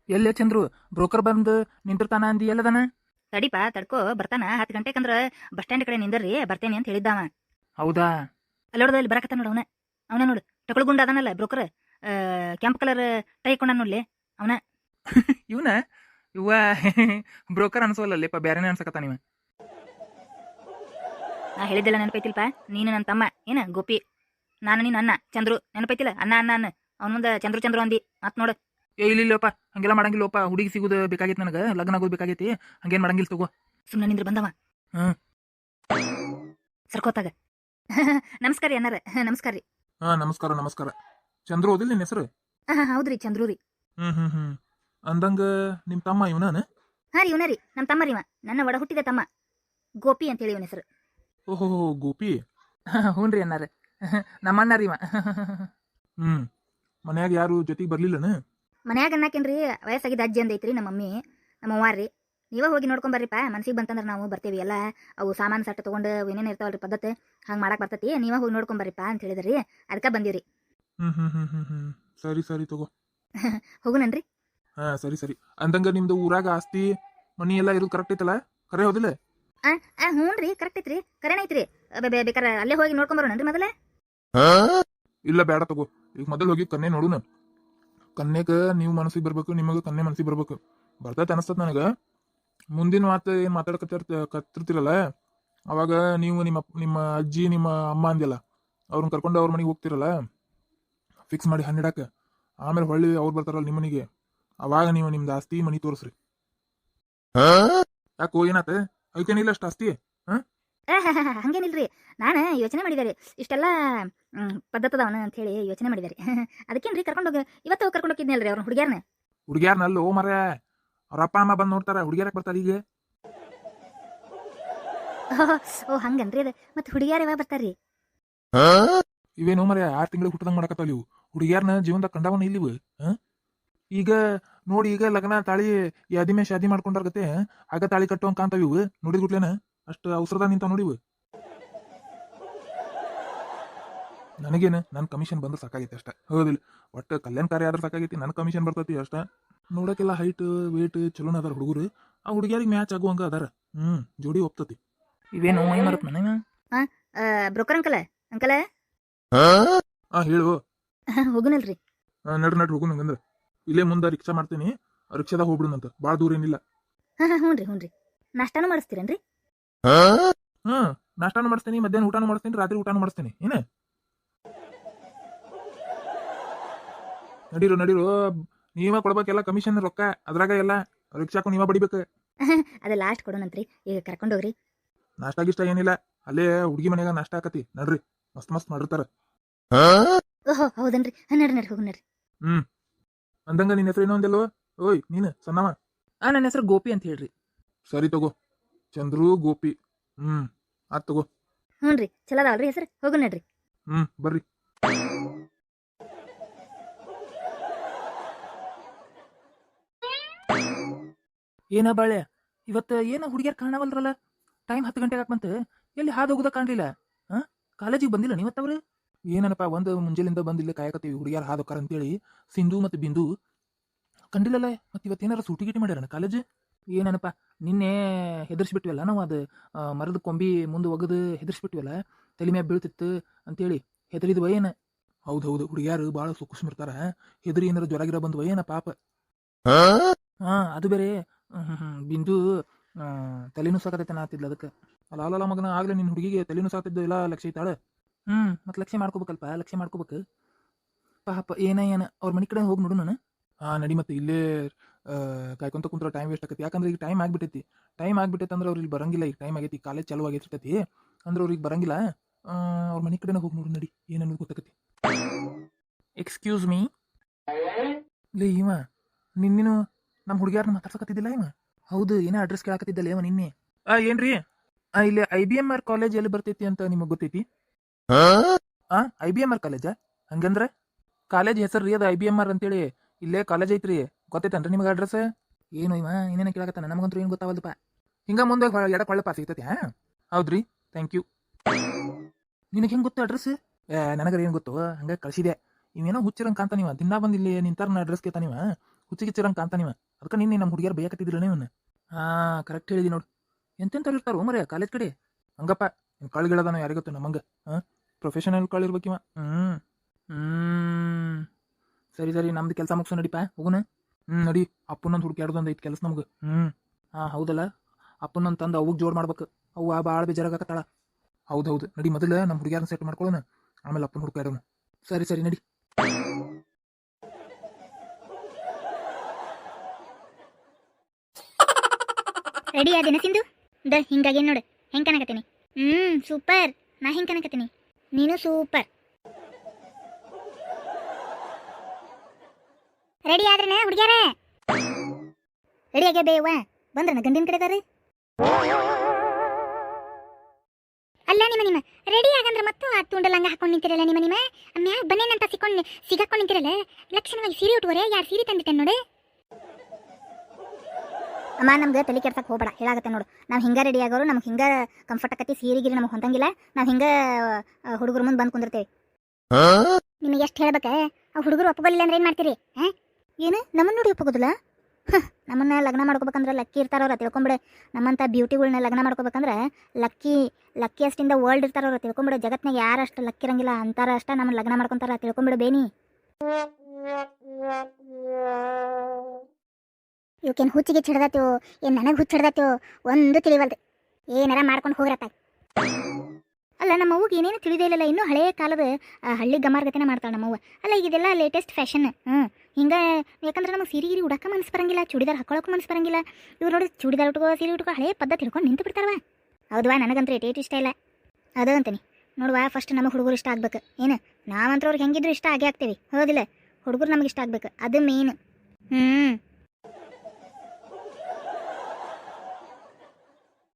ಎಲ್ಲೇ ಚಂದ್ರು ಬ್ರೋಕರ್ ಬಂದು ನಿಂತಿರ್ತಾನ ಅಂದಿ ಎಲ್ಲದನ? ತಡಿಪಾ ತಡ್ಕೋ ಬರ್ತಾನ 10 ಗಂಟೆಕಂದ್ರ ಬಸ್ ಸ್ಟ್ಯಾಂಡ್ ಕಡೆ ನಿಂದರ್ರಿ ಬರ್ತೇನೆ ಅಂತ ಹೇಳಿದ್ದಾವ. ಹೌದಾ? ಅಲ್ಲೋಡ್ದ ಇಲ್ಲಿ ಬರಕತ್ತ ನೋಡು ಅವನ ನೋಡು ಟಕಳ್ಗುಂಡ ಅದನಲ್ಲ ಬ್ರೋಕರ್, ಕೆಂಪು ಕಲರ್ ಟೈ ಕೊಂಡ ನೋಡ್ಲಿ ಅವನ. ಇವನ ಇವ ಬ್ರೋಕರ್ ಅನ್ಸೋಲ್ಲಪ್ಪ, ಬೇರೆನೇ ಅನ್ಸಕತ್ತ ನೀವ. ನಾ ಹೇಳಿದ್ದೆಲ್ಲ ನೆನಪೈತಿಲ್ಪ, ನೀನು ನನ್ನ ತಮ್ಮ ಏನ ಗೋಪಿ, ನಾನು ನೀನು ಅಣ್ಣ ಚಂದ್ರು, ನೆನಪೈತಿಲ್ಲ? ಅಣ್ಣ ಅಣ್ಣ ಅನ್ನ ಅವ್ನ ಮುಂದೆ ಚಂದ್ರು ಚಂದ್ರು ಅಂದಿ ಮತ್ ನೋಡು. ಏ ಇಲ್ಲಪ್ಪ, ಹಂಗೆಲ್ಲ ಮಾಡಂಗಿಲ್ಲಪ್ಪ. ಹುಡುಗಿ ಸಿಗುದು ಬೇಕಾಗೈತಿ ನನಗೆ, ಲಗ್ನ ಆಗೋದು ಬೇಕಾಗೈತಿ. ಹಂಗೇನ್ ಮಾಡಂಗಿಲ್ಲ ತಗೋ. ಸುಮ್ಮನೆ ನಿಂದ್ರ ಬಂದವ ಹ್ಮ್ ಸರ್ಕೋತಾಗ. ನಮಸ್ಕಾರ ರೀ ಅನ್ನಾರ, ನಮಸ್ಕಾರ ರೀ. ಹಾ ನಮಸ್ಕಾರ ನಮಸ್ಕಾರ. ಚಂದ್ರು ಓದಿಲ್ಲ ನಿನ್ನ ಹೆಸರು? ಹೌದ್ರಿ ಚಂದ್ರು ರೀ. ಹ್ಮ್ ಅಂದಂಗ ನಿಮ್ ತಮ್ಮ ಇವನಾನ? ಹಾ ರೀ ಇವನ ರೀ ನಮ್ಮ ತಮ್ಮ ರೀ ಇವ, ನನ್ನ ಒಡ ಹುಟ್ಟಿದ ತಮ್ಮ ಗೋಪಿ ಅಂತೇಳಿ ಇವನ ಹೆಸರು. ಓಹೋ ಗೋಪಿ. ಹ್ಞೂ ರೀ ಅನ್ನಾರ, ನಮ್ಮ ಅಣ್ಣ ರೀ ಇವ. ಹ್ಮ್ ಮನ್ಯಾಗ ಯಾರು ಜೊತೆಗೆ ಬರ್ಲಿಲ್ಲನ? ಮನ್ಯಾಗ ಅನ್ನಕೇನ್ರಿ ವಯಸ್ಸಾಗಿದ್ದ ಅಜ್ಜಿ ಅಂದೈತ್ರಿ ನಮ್ಮ ಮಮ್ಮಿ ನಮ್ಮ ಅವ್ವಾರ್ರಿ. ನೀವ ಹೋಗಿ ನೋಡ್ಕೊಂಡ್ ಬರ್ರಿಪ್ಪ, ಮನ್ಸಿಗೆ ಬಂತಂದ್ರೆ ನಾವು ಬರ್ತೇವಿ. ಎಲ್ಲ ಅವು ಸಾಮಾನು ಸಟ್ಟ ತಗೊಂಡು ಏನೇನು ಇರ್ತಾವಲ್ರಿ ಪದ್ಧತಿ, ಹಂಗೆ ಮಾಡಕ್ ಬರ್ತೈತಿ. ನೀವ ಹೋಗಿ ನೋಡ್ಕೊಂಡ್ ಬರ್ರಿಪ್ಪ ಅಂತ ಹೇಳಿದ್ರಿ, ಅದಕ್ಕೆ ಬಂದೀವ್ರಿ. ಹ್ಮ್ ಸರಿ ಸರಿ ತಗೋ. ಹೋಗುನನ್ರಿ? ಹಾ ಸರಿ. ಅಂದಂಗ ನಿಮ್ದು ಊರಾಗ ಆಸ್ತಿ ಮನಿ ಎಲ್ಲ ಇರೋದು ಕರೆಕ್ಟ್ ಐತಲ್ಲ? ಕರೆ ಹೋದಿಲ್ಲ? ಹ್ಞೂ ರೀ ಕರೆಕ್ಟ್ ಐತ್ರಿ, ಕರೆನ ಐತ್ರಿ. ಬೇಕಾರೆ ಅಲ್ಲೇ ಹೋಗಿ ನೋಡ್ಕೊಂಡ್ ಬರೋಣನ್ರಿ ಮೊದಲೇ? ಇಲ್ಲ ಬೇಡ ತಗೋ, ಈಗ ಮೊದಲು ಹೋಗಿ ಕನ್ನೆ ನೋಡುನ. ಕನ್ನೆಗ ನೀವು ಮನಸ್ಸಿಗೆ ಬರ್ಬೇಕು, ನಿಮಗ ಕನ್ನೆ ಮನಸ್ಸಿಗೆ ಬರ್ಬೇಕು. ಬರ್ತೈತೆ ಅನಸ್ತದ ನನಗ. ಮುಂದಿನ ಮಾತು ಏನ್ ಕತ್ತಿರ್ತಿರಲ್ಲ, ಅವಾಗ ನೀವು ನಿಮ್ಮ ಅಜ್ಜಿ ನಿಮ್ಮ ಅಮ್ಮ ಅಂದಿಲ್ಲ, ಅವ್ರನ್ನ ಕರ್ಕೊಂಡು ಅವ್ರ ಮನೆಗೆ ಹೋಗ್ತಿರಲ್ಲ, ಫಿಕ್ಸ್ ಮಾಡಿ ಹನ್ನೆಡಾಕ. ಆಮೇಲೆ ಹೊಳ್ಳಿ ಅವ್ರು ಬರ್ತಾರಲ್ಲ ನಿಮ್ಮ ಮನೆಗೆ, ಅವಾಗ ನೀವು ನಿಮ್ದು ಆಸ್ತಿ ಮನಿ ತೋರಿಸ್ರಿ. ಯಾಕೋ ಏನಾತ? ಐತೇನಿಲ್ಲ ಅಷ್ಟು ಆಸ್ತಿ? ಹಂಗೇನಿಲ್ರಿ, ನಾನು ಯೋಚನೆ ಮಾಡಿದಾರೆ ಇಷ್ಟೆಲ್ಲ ಪದ್ಧತದವನ ಅಂತ ಹೇಳಿ ಯೋಚನೆ ಮಾಡಿದಾರೆ. ಅದಕ್ಕೇನ್ರಿ ಕರ್ಕೊಂಡೋಗ ಇವತ್ತು ಕರ್ಕೊಂಡು ಹೋಗಿದ್ನಲ್ರಿ ಅವ್ರ ಹುಡುಗ್ಯಾರನ್ನ. ಹುಡುಗ್ಯಾರನಲ್ಲ ಓ ಮರ, ಅವ್ರ ಅಪ್ಪ ಅಮ್ಮ ಬಂದು ನೋಡ್ತಾರ, ಹುಡುಗ್ಯಾರಕ್ಕೆ ಬರ್ತಾರ ಈಗ? ಓ ಹಂಗನ್ರಿ ಅದು. ಮತ್ತೆ ಹುಡುಗ್ಯಾರ ಯಾವಾಗ ಬರ್ತಾರ್ರಿ? ಇವೇನೋ ಮರ 6 ತಿಂಗಳು ಹುಟ್ಟದಂಗ ಮಾಡಕತ್ತಾವ ಇವು ಹುಡುಗ್ಯಾರನ. ಜೀವನದಾಗ ಕಂಡವನ ಇಲ್ಲಿವು. ಈಗ ನೋಡಿ, ಈಗ ಲಗ್ನ ತಾಳಿ ಯಾದಿ ಮೇ ಶಾದಿ ಮಾಡ್ಕೊಂಡಾರ್ಗತೆ ಆಗ ತಾಳಿ ಕಟ್ಟುವಂಗ ಕಾಂತಾವ ಇವು. ನೋಡಿದ್ ಗುಟ್ಲೇನ ಅಷ್ಟು ಅವಸರದ ನಿಂತಾವ ನೋಡಿವು. ನನಗೇನು ನನ್ನ ಕಮಿಷನ್ ಬಂದ್ರೆ ಸಾಕಾಗೈತಿ ಅಷ್ಟ, ಹೌದಿಲ್ಲ? ಒಟ್ಟು ಕಲ್ಯಾಣಕಾರಿ ಆದ್ರೆ ಸಾಕಾಗೈತಿ, ನನ್ನ ಕಮಿಷನ್ ಬರ್ತೈತಿ ಅಷ್ಟ. ನೋಡಕ್ಕೆಲ್ಲ ಹೈಟ್ ವೇಟ್ ಚಲೋನ ಅದಾರ ಹುಡುಗರು, ಆ ಹುಡುಗಿಯರಿಗೆ ಮ್ಯಾಚ್ ಆಗುವಂಗ ಅದಾರ. ಜೋಡಿ ಒಪ್ತತಿ. ಇವೇನು ಮೈ ಮರತ್ ನನಗ? ಬ್ರೋಕರ್ ಅಂಕಲ ಹೇಳು. ಹೋಗುನಲ್ರಿ? ನಡ್ರಿ ಹೋಗು. ನಂಗಂದ್ರ ಇಲ್ಲೇ ಮುಂದೆ ರಿಕ್ಷಾ ಮಾಡ್ತೀನಿ, ರಿಕ್ಷಾದಾಗ ಹೋಗ್ಬಿಡುನಂತ, ಭಾಳ ದೂರ ಏನಿಲ್ಲ. ಹ್ಞೂನ್ರಿ ನಾಷ್ಟಾನು ಮಾಡಿಸ್ತೀರೇನ್ರಿ? ನಾಷ್ಟಾನು ಮಾಡಿಸ್ತೀನಿ, ಮಧ್ಯಾಹ್ನ ಊಟಾನು ಮಾಡಿಸ್ತೀನಿ, ರಾತ್ರಿ ಊಟಾನು ಮಾಡಿಸ್ತೀನಿ. ಏನ ನಡೀರು ನೀವ ಕೊಡ್ಬೇಕೆಲ್ಲ ಕಮಿಷನ್ ರೊಕ್ಕ, ಅದ್ರಾಗ ಎಲ್ಲ ರಿಕ್ಷಾಕು ನೀವ ಬಡಿಬೇಕು. ಅದ ಲಾಸ್ಟ್ ಕೊಡೋಣಂತ್ರಿ, ಈಗ ಕರ್ಕೊಂಡೋಗ್ರಿ. ನಾಷ್ಟಾ ಗಿಷ್ಟ ಏನಿಲ್ಲ, ಅಲ್ಲೇ ಹುಡುಗಿ ಮನೆಯಾಗ ನಾಷ್ಟಾ ಆಕತಿ. ನಡ್ರಿ, ಮಸ್ತ್ ಮಾಡಿರ್ತಾರ. ಓಹೋ ಹೌದನ್ರಿ, ನಡ್ರಿ ಹೋಗುನರಿ. ಅಂದಂಗ ನಿನ್ನ ಹೆಸರು ಏನೋ ಅಂದಲ್ವ? ಓಯ್ ನೀನು ಸಣ್ಣವ? ನನ್ನ ಹೆಸರು ಗೋಪಿ ಅಂತ ಹೇಳ್ರಿ. ಸರಿ ತಗೋ, ಚಂದ್ರು ಗೋಪಿ. ಆತ್ ತಗೋ. ಹ್ಞೂನ್ರಿ ಚಲೋ ಅದಾವಲ್ರಿ ಹೆಸರು? ಹೋಗು ನಡ್ರಿ. ಬರ್ರಿ. ಏನ ಬಾಳೆ, ಇವತ್ತು ಏನ ಹುಡುಗಿಯರ್ ಕಾಣವಲ್ರಲ್ಲ? ಟೈಮ್ 10 ಗಂಟೆಗೆ ಬಂತು, ಎಲ್ಲಿ ಹಾದು ಹೋಗುದ ಕಾಣಲಿಲ್ಲ. ಕಾಲೇಜಿಗೆ ಬಂದಿಲ್ಲ ನೀವತ್ತವ್ರು? ಏನನಪ್ಪ, ಒಂದು ಮುಂಜಾನಿಂದ ಬಂದಿಲ್ಲ ಕಾಯಕತ್ತೀವಿ ಹುಡುಗಿಯಾರ ಹಾದೋಕಾರ ಅಂತೇಳಿ. ಸಿಂಧು ಮತ್ತು ಬಿಂದು ಕಂಡಿಲ್ಲಲ್ಲ. ಮತ್ತೆ ಇವತ್ತೇನಾರ ಸೂಟಿಗಿಟಿ ಮಾಡ್ಯಾರ ಕಾಲೇಜ್? ಏನನಪ್ಪ, ನಿನ್ನೆ ಹೆದರ್ಸ್ಬಿಟ್ವಲ್ಲ ನಾವು. ಅದು ಮರದ ಕೊಂಬಿ ಮುಂದೆ ಒಗದು ಹೆದರ್ಸ್ಬಿಟ್ವಲ್ಲ, ತಲೆ ಮ್ಯಾಗ ಬೀಳ್ತಿತ್ತು ಅಂತೇಳಿ ಹೆದರಿದ್ವ ಏನ? ಹೌದು, ಹುಡುಗಿಯಾರು ಭಾಳ ಸುಖಸ್ಮಿರ್ತಾರ. ಹೆದರಿ ಏನಾರ ಜ್ವರಗಿರ ಬಂದ್ವ ಏನ ಪಾಪ? ಅದು ಬೇರೆ. ಬಿಂದು ತಲೆನೂ ಸಾಕತೈತೆ ಆತಿದ್ಲ ಅದಕ್ಕೆ. ಅಲ್ಲ ಮಗನ, ಆಗ್ಲೇ ನಿನ್ನ ಹುಡುಗಿಗೆ ತಲೆನೂ ಸಾತಿದ್ದು ಎಲ್ಲ ಲಕ್ಷ ಐತಾಳ. ಮತ್ತೆ ಲಕ್ಷ್ಯ ಮಾಡ್ಕೋಬೇಕಲ್ಪ, ಲಕ್ಷ್ಯ ಮಾಡ್ಕೋಬೇಕು ಪಾಪ. ಏನ ಅವ್ರ ಮನೆ ಕಡೆ ಹೋಗಿ ನೋಡು ನಾನು. ನಡಿ. ಮತ್ತೆ ಇಲ್ಲೇ ಕಾಯ್ಕೊಂತ ಕುಂತ್ರ ಟೈಮ್ ವೇಸ್ಟ್ ಆಕತಿ. ಯಾಕಂದ್ರೆ ಈಗ ಟೈಮ್ ಆಗ್ಬಿಟ್ಟೈತಿ ಅಂದ್ರೆ ಅವ್ರು ಇಲ್ಲಿ ಬರಂಗಿಲ್ಲ. ಈಗ ಟೈಮ್ ಆಗೈತಿ, ಕಾಲೇಜ್ ಚಾಲು ಆಗೈತಿ ಅಂದ್ರೆ ಅವ್ರಿಗೆ ಬರಂಗಿಲ್ಲ. ಅವ್ರ ಮನೆ ಕಡೆನ ಹೋಗಿ ನೋಡು ನಡಿ, ಏನನ್ನೋದು ಗೊತ್ತಾಕತಿ. Excuse me. ಲೇ ಇವ ನಿನ್ನೇನು ನಮ್ಮ ಹುಡುಗಿಯಾರನ್ನ ಮಾತಾಡ್ಸಕತ್ತಿದ್ದಿಲ್ಲ ಇವ? ಹೌದು, ಏನೋ ಅಡ್ರೆಸ್ ಕೇಳಾಕತ್ತಿದ್ದಲ್ಲ ಇವ ನಿನ್ನೆ. ಏನ್ರಿ? ಇಲ್ಲಿ IBMR ಕಾಲೇಜ್ ಎಲ್ಲಿ ಬರ್ತೈತಿ ಅಂತ ನಿಮಗೆ ಗೊತ್ತೈತಿ? IBMR ಕಾಲೇಜಾ? ಹಂಗಂದ್ರೆ ಕಾಲೇಜ್ ಹೆಸರು ರೀ ಅದು, IBMR ಅಂತೇಳಿ. ಇಲ್ಲೇ ಕಾಲೇಜ್ ಐತ್ರಿ, ಗೊತ್ತೈತನ್ರಿ ನಿಮಗೆ ಅಡ್ರೆಸ್? ಏನು ಇವ ಏನೇನು ಕೇಳಾಕತ್ತಾನ? ನಮಗಂತೂ ಏನು ಗೊತ್ತಾವಲ್ದಪ್ಪ. ಹಿಂಗ ಮುಂದೆ ಎಡಕ್ಕೆ ಹೊಳ್ಳೆ ಪಾಸ್ ಸಿಗ್ತೈತಿ. ಹೌದ್ರಿ, ಥ್ಯಾಂಕ್ ಯು. ನಿನಗೆ ಹೆಂಗೆ ಗೊತ್ತು ಅಡ್ರೆಸ್? ನನಗರ ಏನು ಗೊತ್ತು, ಹಂಗೆ ಕಳಿಸಿದೆ. ಇವೇನೋ ಹುಚ್ಚಿರಂಗೆ ಕಾಂತಾನಿವ ದಿನ ಬಂದು ಇಲ್ಲಿ ನಿಂತಾರ ಅಡ್ರೆಸ್ ಕೇತಾನಿವ ಹುಚ್ಚಿಗಿಚ್ಚಿರಂಗೆ ಕಾಂತಾನಿವ ಅದಕ್ಕೆ ನಿನ್ನೆ ನಮ್ಮ ಹುಡುಗಿಯರು ಬೇಕತ್ತಿದ್ದಿಲ್ಲ ನೀವನ್ನ ಕರೆಕ್ಟ್ ಹೇಳಿದಿ ನೋಡು ಎಂತೆಂಥವ್ರು ಇರ್ತಾರೋ ಮರೆ ಕಾಲೇಜ್ ಕಡೆ ಹಂಗಪ್ಪ ಕಳ್ಗಿಳದಾನೋ ಯಾರಿಗೊತ್ತು ನಮ್ಮಂಗೆ ಪ್ರೊಫೆಷನಲ್ ಕಳಿರ್ಬೇಕಿವ ಸರಿ ಸರಿ ನಮ್ದು ಕೆಲಸ ಮುಗಿಸೋ ನಡಿಪ ಹೋಗುನ ನಡಿ ಅಪ್ಪನೊಂದು ಹುಡುಕ್ಯಾಡ್ದೊಂದು ಐತೆ ಕೆಲಸ ನಮ್ಗೆ ಹೌದಲ್ಲ ಅಪ್ಪನೊಂದು ತಂದು ಅವಾಗ ಜೋಡ್ ಮಾಡ್ಬೇಕು ಅವ್ವ ಭಾಳ ಬೇಜಾರಾಗತ್ತಾಳ ಹೌದು ನಡಿ ಮೊದಲು ನಮ್ಮ ಹುಡುಗಿಯಾರನ್ನ ಸೆಟ್ ಮಾಡ್ಕೊಳ್ಳೋಣ ಆಮೇಲೆ ಅಪ್ಪನ ಹುಡುಕ್ಯಾಡೋಣ ಸರಿ ಸರಿ ನಡಿ ರೆಡಿ ಆದಿನ ಸಿಂಧು ಹಿಂಗಾಗಿ ನೋಡು ಹೆಂಗೆ ಕನಕತ್ತೀನಿ ಸೂಪರ್ ನಾ ಹೆಂಗೆ ಕನಕತ್ತೀನಿ ನೀನು ಸೂಪರ್ ರೆಡಿ ಆದ್ರನ ಹುಡುಗ್ಯಾರ ರೆಡಿ ಆಗ್ಯಾ ಬೇವ ಬಂದ್ರನ ಗಂಡಿನ ಕಡೆದಾರ ಅಲ್ಲ ನಿಮ್ಮ ರೆಡಿ ಆಗಂದ್ರೆ ಮತ್ತು ಆ ತುಂಡಲಂಗ ಹಾಕೊಂಡು ನಿಂತಿರಲ್ಲ ನಿಮ್ಮ ಮ್ಯಾಗ ಬನ್ನೇನಂತ ಸಿಗಾಕೊಂಡು ನಿಂತಿರಲ್ಲ ಲಕ್ಷಣವಾಗಿ ಸೀರೆ ಉಟ್ಕೋರೆ ಯಾರು ಸೀರೆ ತಂದಿಟ್ಟೆ ನೋಡಿ ಅಮ್ಮ ನಮ್ಗೆ ತಲೆ ಕೆಡ್ಸಕ್ಕೆ ಹೋಗ್ಬೇಡ ಹೇಳಾಗತ್ತೆ ನೋಡು ನಾವು ಹಿಂಗೆ ರೆಡಿ ಆಗೋರು ನಮ್ಗೆ ಹಿಂಗೆ ಕಂಫರ್ಟ್ ಆಕತಿ ಸೀರೆಗಿರಿ ನಮಗೆ ಹೊಂದಂಗಿಲ್ಲ ನಾವು ಹಿಂಗೆ ಹುಡುಗರು ಮುಂದೆ ಬಂದು ಕುಂದಿರ್ತೇವೆ ನಿಮಗೆ ಎಷ್ಟು ಹೇಳ್ಬೇಕ ಆ ಹುಡುಗರು ಒಪ್ಪಗೋಲಿಲ್ಲ ಅಂದ್ರೆ ಏನು ಮಾಡ್ತೀರಿ ಏನು ನಮ್ಮನ್ನು ನೋಡಿ ಒಪ್ಪಗೋದಿಲ್ಲ ನಮ್ಮನ್ನ ಲಗ್ನ ಮಾಡ್ಕೋಬೇಕಂದ್ರೆ ಲಕ್ಕಿ ಇರ್ತಾರವ್ರ ತಿಳ್ಕೊಂಬಿಡೆ ನಮ್ಮಂಥ ಬ್ಯೂಟಿಗಳ್ನ ಲಗ್ನ ಮಾಡ್ಕೋಬೇಕಂದ್ರೆ ಲಕ್ಕಿಯಸ್ಟಿಂದ ವರ್ಲ್ಡ್ ಇರ್ತಾರವ್ರ ತಿಳ್ಕೊಂಬಿಡೆ ಜಗತ್ನಾಗ ಯಾರಷ್ಟು ಲಕ್ಕಿ ಇರಂಗಿಲ್ಲ ಅಂತಾರ ಅಷ್ಟ ನಮ್ಮನ್ನ ಲಗ್ನ ಮಾಡ್ಕೊಂತಾರ ತಿಳ್ಕೊಂಬಿಡು ಬೇನಿ ಇವಕ್ಕೇನು ಹುಚ್ಚಿಗೆ ಹಿಡ್ದಾತು ಏನು ನನಗೆ ಹುಚ್ಚು ಹಿಡ್ದಾತು ಒಂದು ತಿಳಿವಲ್ದು ಏನಾರ ಮಾಡ್ಕೊಂಡು ಹೋಗ್ರತ್ತ ಅಲ್ಲ ನಮ್ಮ ಅವ್ಗೆ ಏನೇನು ತಿಳಿದೇ ಇಲ್ಲ ಇನ್ನೂ ಹಳೆಯ ಕಾಲದ ಹಳ್ಳಿ ಗಮಾರ್ಗತೆನ ಮಾಡ್ತಾಳೆ ನಮ್ಮವ್ವ ಅಲ್ಲ ಇದೆಲ್ಲ ಲೇಟೆಸ್ಟ್ ಫ್ಯಾಷನ್ ಹಿಂಗೆ ಯಾಕಂದ್ರೆ ನಮಗೆ ಸೀರೆ ಉಡಕ್ಕೆ ಮನಸ್ಸು ಬರಂಗಿಲ್ಲ ಚೂಡಿದಾರ್ ಹಾಕೊಳ್ಳೋಕೆ ಮನಸ್ಸು ಬರಂಗಿಲ್ಲ ಇವ್ರು ನೋಡಿ ಚೂಡಿದಾರ್ ಉಟ್ಕೋ ಸೀರೆ ಉಟ್ಕೋ ಹಳೆ ಪದ್ಧತಿ ಹಿಡ್ಕೊಂಡು ನಿಂತು ಬಿಡ್ತಾರವ ಹೌದವಾ ನನಗಂತೂ ಏಟೇಟ್ ಇಷ್ಟ ಇಲ್ಲ ಅದು ಅಂತೀನಿ ನೋಡುವ ಫಸ್ಟ್ ನಮಗೆ ಹುಡುಗರು ಇಷ್ಟ ಆಗ್ಬೇಕು ಏನು ನಾವಂತ್ರ ಅವ್ರಿಗೆ ಹೆಂಗಿದ್ರು ಇಷ್ಟ ಆಗೇ ಆಗ್ತೇವೆ ಹೌದಿಲ್ಲ ಹುಡುಗರು ನಮಗೆ ಇಷ್ಟ ಆಗ್ಬೇಕು ಅದು ಮೇನ್